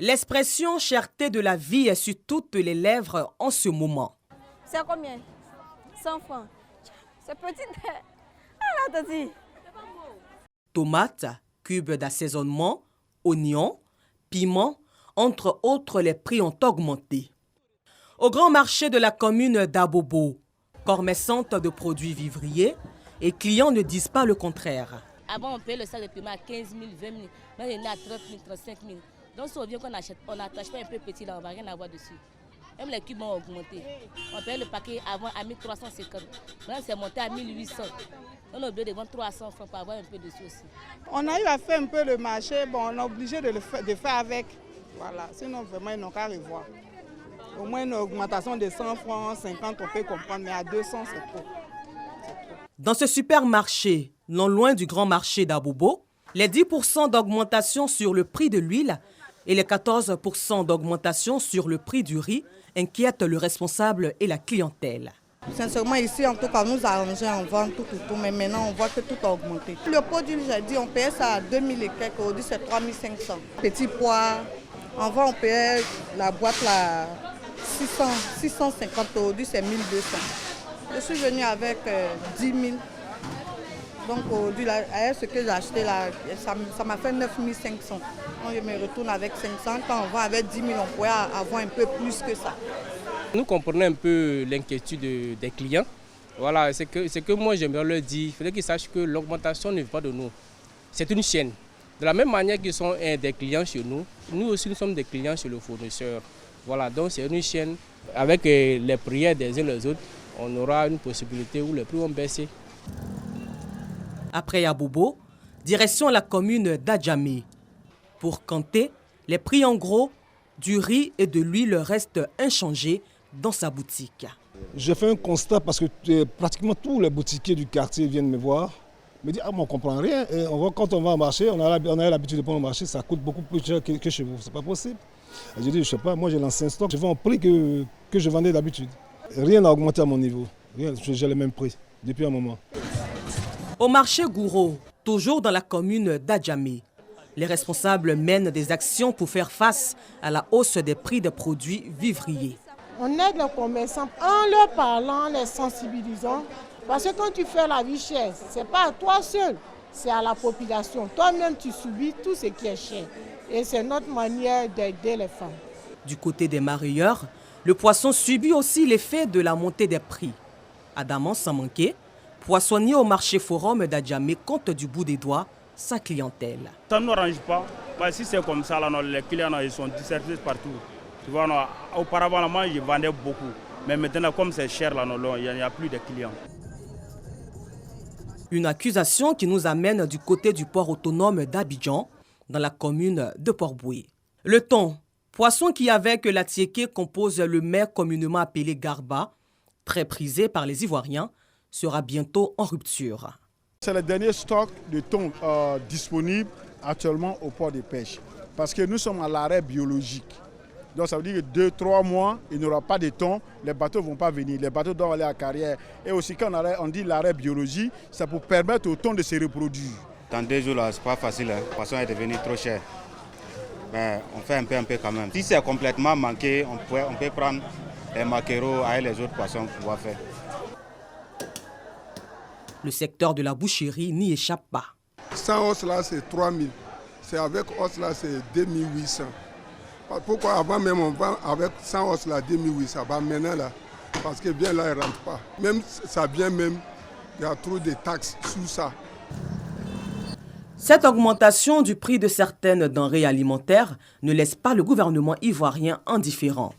L'expression cherté de la vie est sur toutes les lèvres en ce moment. C'est combien? 100 francs. C'est petit. Ah là, t'as dit. Tomates, cubes d'assaisonnement, oignons, piments, entre autres, les prix ont augmenté. Au grand marché de la commune d'Abobo, commerçante de produits vivriers, et clients ne disent pas le contraire. Avant, on payait le sac de piment à 15 000, 20 000. Maintenant, il est à 30 000, 35 000. Donc, si on vient qu'on achète, on n'attache pas un peu petit, là, on ne va rien avoir dessus. Même les cubes ont augmenté. On payait le paquet avant à 1350. Maintenant, c'est monté à 1800. On a obligé de vendre 300 francs pour avoir un peu dessus aussi. On a eu à faire un peu le marché, bon, on est obligé de faire avec. Voilà, sinon, vraiment, ils n'ont qu'à revoir. Au moins une augmentation de 100 francs, 50, on peut comprendre, mais à 200, c'est trop. Dans ce supermarché, non loin du grand marché d'Abobo, les 10% d'augmentation sur le prix de l'huile et les 14% d'augmentation sur le prix du riz inquiètent le responsable et la clientèle. Sincèrement, ici, en tout cas, nous arrangeons, on vend tout, mais maintenant, on voit que tout a augmenté. Le pot d'huile, j'ai dit, on payait ça à 2000 et quelques, aujourd'hui, c'est 3500. Petits pois, avant, on payait la boîte là, 650, aujourd'hui, c'est 1200. Je suis venue avec 10 000. Donc aujourd'hui, ce que j'ai acheté là, ça m'a fait 9 500. Donc je me retourne avec 500. Quand on vend avec 10 000, on pourrait avoir un peu plus que ça. Nous comprenons un peu l'inquiétude des clients. Voilà, c'est que moi j'aimerais leur dire, il faudrait qu'ils sachent que l'augmentation ne vient pas de nous. C'est une chaîne. De la même manière qu'ils sont des clients chez nous, nous aussi nous sommes des clients chez le fournisseur. Voilà, donc c'est une chaîne. Avec les prières des uns les autres, on aura une possibilité où les prix vont baisser. Après Abobo, direction la commune d'Adjamé. Pour Kanté, les prix en gros du riz et de l'huile restent inchangés dans sa boutique. J'ai fait un constat parce que pratiquement tous les boutiquiers du quartier viennent me voir. Me disent, ah, mais on ne comprend rien. Et quand on va au marché, on a l'habitude de prendre au marché, ça coûte beaucoup plus cher que chez vous. C'est pas possible. Et j'ai dit, je ne sais pas, moi j'ai lancé un stock, je vends au prix que je vendais d'habitude. Rien n'a augmenté à mon niveau. J'ai le même prix depuis un moment. Au marché Gouro, toujours dans la commune d'Adjamé, les responsables mènent des actions pour faire face à la hausse des prix des produits vivriers. On aide les commerçants en leur parlant, les sensibilisant. Parce que quand tu fais la vie chère, ce n'est pas à toi seul, c'est à la population. Toi-même, tu subis tout ce qui est cher. Et c'est notre manière d'aider les femmes. Du côté des marailleurs, le poisson subit aussi l'effet de la montée des prix. Adaman Samanké, poissonnier au marché forum d'Adjamé, compte du bout des doigts sa clientèle. Ça ne nous arrange pas. Si c'est comme ça, là, les clients ils sont dispersés partout. Tu vois, auparavant, moi, je vendais beaucoup. Mais maintenant, comme c'est cher, là, il n'y a plus de clients. Une accusation qui nous amène du côté du port autonome d'Abidjan, dans la commune de Port-Boué. Le thon, poisson qui, avec la tiéké, compose le mets communément appelé garba, très prisé par les Ivoiriens, sera bientôt en rupture. C'est le dernier stock de thon disponible actuellement au port de pêche. Parce que nous sommes à l'arrêt biologique. Donc ça veut dire que 2-3 mois, il n'y aura pas de thon, les bateaux ne vont pas venir, les bateaux doivent aller à carrière. Et aussi quand on dit l'arrêt biologique, c'est pour permettre au thon de se reproduire. Dans 2 jours, là, c'est pas facile, hein. Le poisson est devenu trop cher. Mais on fait un peu quand même. Si c'est complètement manqué, on peut prendre les maquereaux avec les autres poissons pour pouvoir faire. Le secteur de la boucherie n'y échappe pas. Sans os là, c'est 3 000. C'est avec os là, c'est 2 800. Pourquoi avant même on vend avec 100 os là, 2 800, bah maintenant là, parce que bien là, il ne rentre pas. Même ça vient même, il y a trop de taxes sous ça. Cette augmentation du prix de certaines denrées alimentaires ne laisse pas le gouvernement ivoirien indifférent.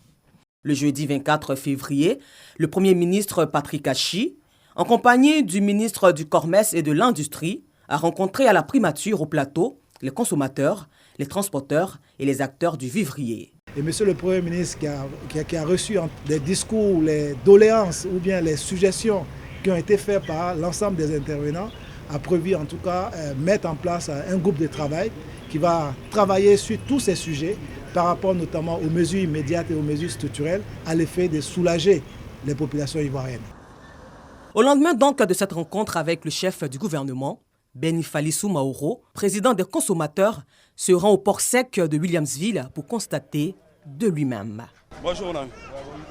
Le jeudi 24 février, le Premier ministre Patrick Achi, en compagnie du ministre du Commerce et de l'Industrie, a rencontré à la primature au plateau les consommateurs, les transporteurs et les acteurs du vivrier. Et monsieur le Premier ministre qui a reçu des discours, les doléances ou bien les suggestions qui ont été faites par l'ensemble des intervenants, a prévu en tout cas mettre en place un groupe de travail qui va travailler sur tous ces sujets par rapport notamment aux mesures immédiates et aux mesures structurelles à l'effet de soulager les populations ivoiriennes. Au lendemain donc de cette rencontre avec le chef du gouvernement, Benifalissou Mauro, président des consommateurs, se rend au port sec de Williamsville pour constater de lui-même. Bonjour, non.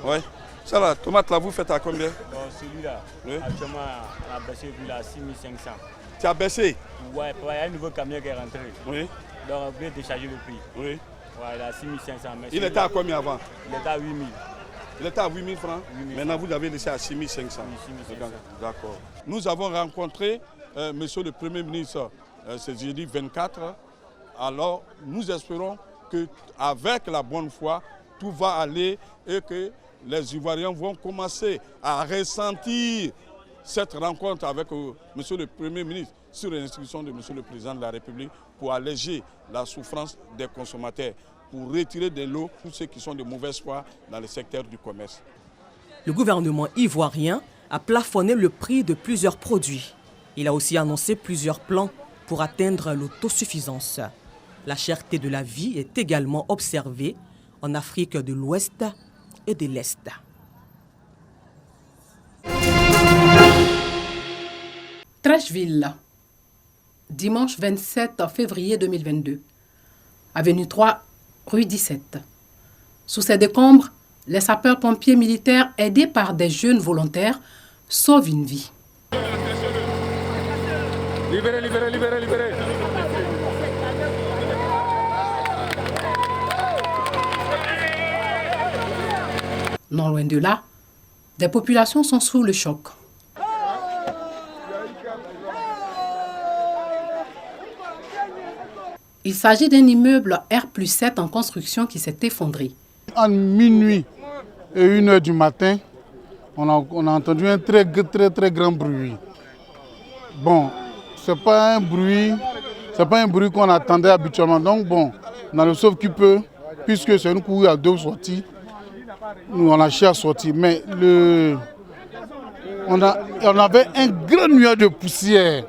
Oui. Ça va, tomate là, vous faites à combien? Bon, celui-là, oui. Actuellement, on a baissé à 6500. Tu as baissé? Oui, il y a un nouveau camion qui est rentré. Oui. Donc, on peut décharger le prix. Oui. Ouais, il est à 6500. Il était à combien avant? Il était à 8000. Il était à 8000 francs? 8 000 Maintenant, vous l'avez laissé à 6500. Oui, 6500. D'accord. Nous avons rencontré monsieur le Premier ministre, c'est jeudi 24. Alors, nous espérons qu'avec la bonne foi, tout va aller et que les Ivoiriens vont commencer à ressentir cette rencontre avec monsieur le Premier ministre sur l'instruction de monsieur le Président de la République pour alléger la souffrance des consommateurs, pour retirer de l'eau tous ceux qui sont de mauvaise foi dans le secteur du commerce. Le gouvernement ivoirien a plafonné le prix de plusieurs produits. Il a aussi annoncé plusieurs plans pour atteindre l'autosuffisance. La cherté de la vie est également observée en Afrique de l'Ouest et de l'Est. Treichville, dimanche 27 février 2022, avenue 3, rue 17. Sous ces décombres, les sapeurs-pompiers militaires aidés par des jeunes volontaires sauvent une vie. Libérez, libérez, libérez, libérez. Non loin de là, des populations sont sous le choc. Il s'agit d'un immeuble R+7 en construction qui s'est effondré. En minuit et 1h du matin, on a entendu un très grand bruit. Bon, ce n'est pas un bruit qu'on attendait habituellement. Donc bon, on a le sauve qui peut, puisque c'est une cour à deux sorties. Nous, on a cherché à sortir, mais on avait un grand nuage de poussière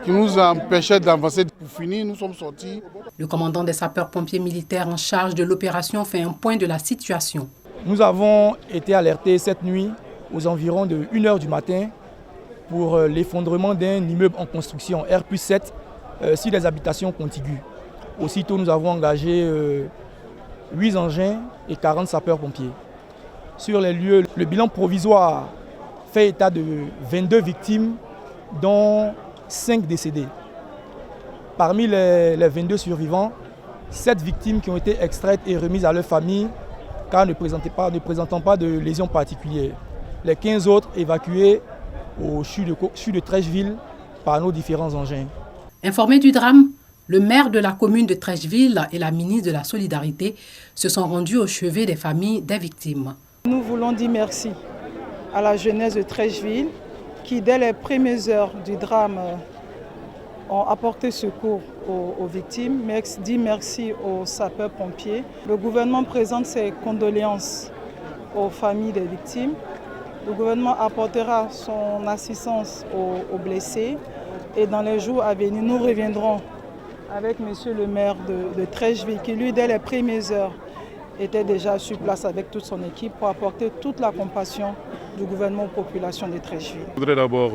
qui nous empêchait d'avancer. Pour finir, nous sommes sortis. Le commandant des sapeurs-pompiers militaires en charge de l'opération fait un point de la situation. Nous avons été alertés cette nuit aux environs de 1h du matin pour l'effondrement d'un immeuble en construction R+7 sur des habitations contiguës. Aussitôt, nous avons engagé 8 engins et 40 sapeurs-pompiers. Sur les lieux, le bilan provisoire fait état de 22 victimes, dont 5 décédés. Parmi les 22 survivants, 7 victimes qui ont été extraites et remises à leur famille car ne présentant pas de lésions particulières. Les 15 autres évacués au CHU de Treichville par nos différents engins. Informés du drame, le maire de la commune de Treichville et la ministre de la Solidarité se sont rendus au chevet des familles des victimes. Nous voulons dire merci à la jeunesse de Treichville qui, dès les premières heures du drame, ont apporté secours aux victimes. Dit merci aux sapeurs-pompiers. Le gouvernement présente ses condoléances aux familles des victimes. Le gouvernement apportera son assistance aux blessés. Et dans les jours à venir, nous reviendrons avec monsieur le maire de Treichville qui, lui, dès les premières heures, était déjà sur place avec toute son équipe pour apporter toute la compassion du gouvernement aux populations de Treichville. Je voudrais d'abord,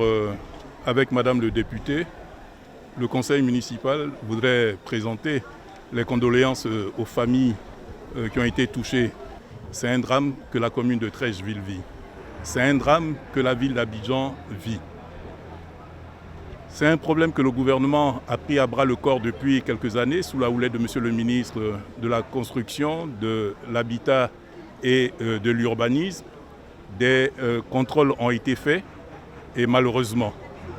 avec madame le député, le conseil municipal voudrait présenter les condoléances aux familles qui ont été touchées. C'est un drame que la commune de Treichville vit. C'est un drame que la ville d'Abidjan vit. C'est un problème que le gouvernement a pris à bras le corps depuis quelques années sous la houlette de monsieur le ministre de la Construction, de l'Habitat et de l'Urbanisme. Des contrôles ont été faits et malheureusement,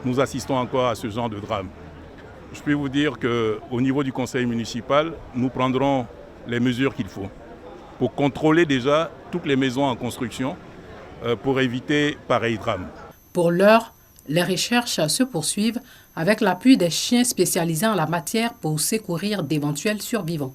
nous assistons encore à ce genre de drame. Je peux vous dire qu'au niveau du conseil municipal, nous prendrons les mesures qu'il faut pour contrôler déjà toutes les maisons en construction pour éviter pareil drame. Pour l'heure, les recherches se poursuivent avec l'appui des chiens spécialisés en la matière pour secourir d'éventuels survivants.